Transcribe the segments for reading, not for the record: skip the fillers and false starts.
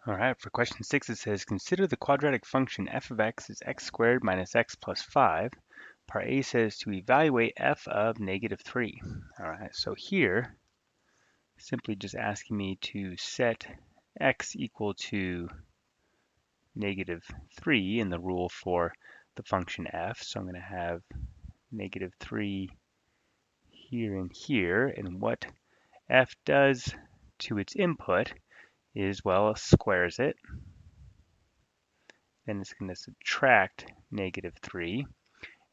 All right, for question 6, it says, consider the quadratic function f of x is x squared minus x plus 5. Part A says to evaluate f of negative 3. All right, so here, simply just asking me to set x equal to negative 3 in the rule for the function f. So I'm going to have negative 3 here and here. And what f does to its input is, well, it squares it. Then it's going to subtract negative 3,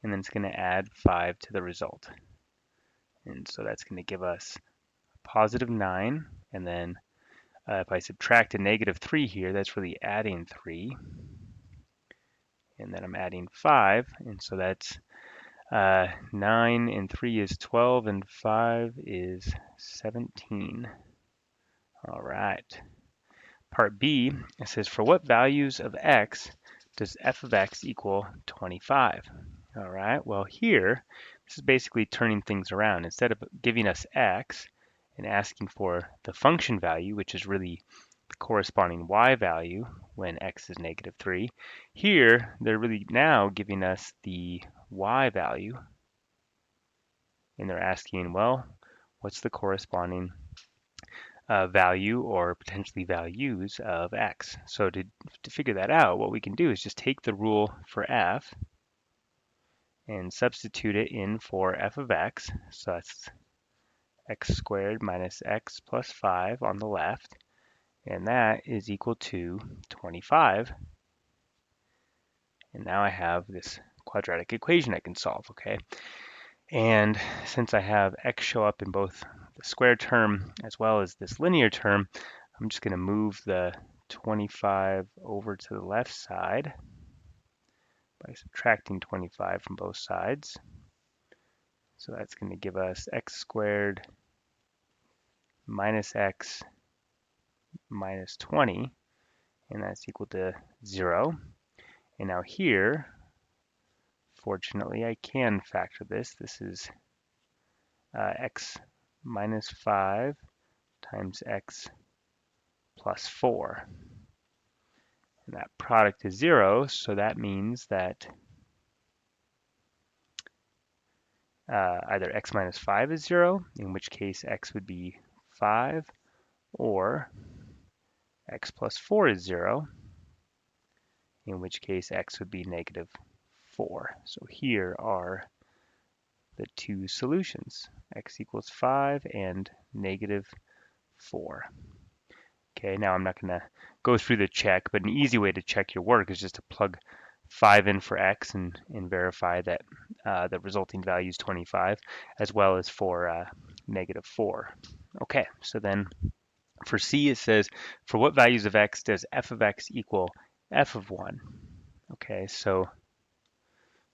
and then it's going to add 5 to the result. And so that's going to give us a positive 9, and then if I subtract a negative 3 here, that's really adding 3, and then I'm adding 5, and so that's 9 and 3 is 12, and 5 is 17. All right. Part B, it says, for what values of x does f of x equal 25? All right, well here, this is basically turning things around. Instead of giving us x and asking for the function value, which is really the corresponding y value when x is negative 3, here they're really now giving us the y value, and they're asking, well, what's the corresponding value or potentially values of x. So to figure that out, what we can do is just take the rule for f and substitute it in for f of x. So that's x squared minus x plus 5 on the left, and that is equal to 25. And now I have this quadratic equation I can solve, okay? And since I have x show up in both the square term as well as this linear term, I'm just going to move the 25 over to the left side by subtracting 25 from both sides. So that's going to give us x squared minus x minus 20, and that's equal to 0. And now here, fortunately, I can factor this. This is x minus 5 times x plus 4. And that product is 0, so that means that either x minus 5 is 0, in which case x would be 5, or x plus 4 is 0, in which case x would be negative 4. So here are the two solutions, x equals 5 and negative 4. Okay, now I'm not going to go through the check, but an easy way to check your work is just to plug 5 in for x and verify that the resulting value is 25, as well as for negative 4. Okay, so then for C it says, for what values of x does f of x equal f of 1? Okay, so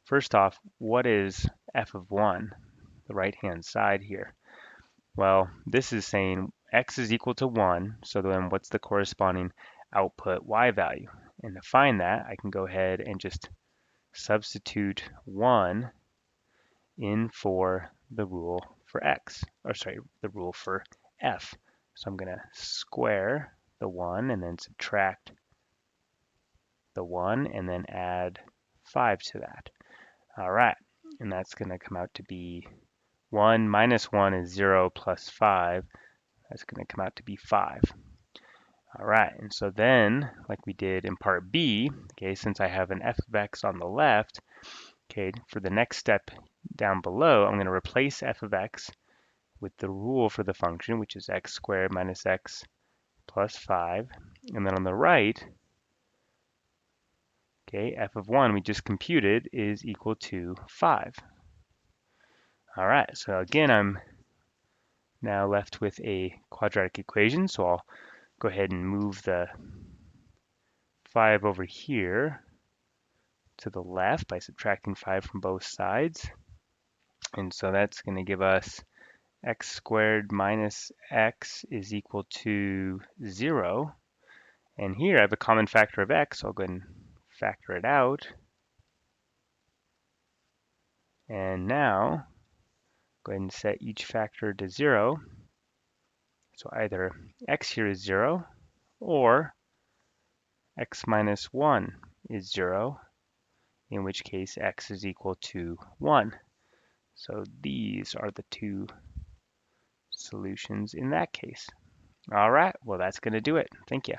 first off, what is f of 1? The right-hand side here. Well, this is saying x is equal to 1, so then what's the corresponding output y value? And to find that, I can go ahead and just substitute 1 in for the rule for x, or sorry, the rule for f. So I'm going to square the 1 and then subtract the 1 and then add 5 to that. All right, and that's going to come out to be 1 minus 1 is 0 plus 5. That's going to come out to be 5. All right, and so then, like we did in part B, okay, since I have an f of x on the left, okay, for the next step down below, I'm going to replace f of x with the rule for the function, which is x squared minus x plus 5. And then on the right, okay, f of 1 we just computed is equal to 5. All right, so again, I'm now left with a quadratic equation, so I'll go ahead and move the 5 over here to the left by subtracting 5 from both sides. And so that's going to give us x squared minus x is equal to 0. And here I have a common factor of x, so I'll go ahead and factor it out. And now, go ahead and set each factor to 0. So either x here is 0, or x minus 1 is 0, in which case x is equal to 1. So these are the two solutions in that case. All right, well, that's going to do it. Thank you.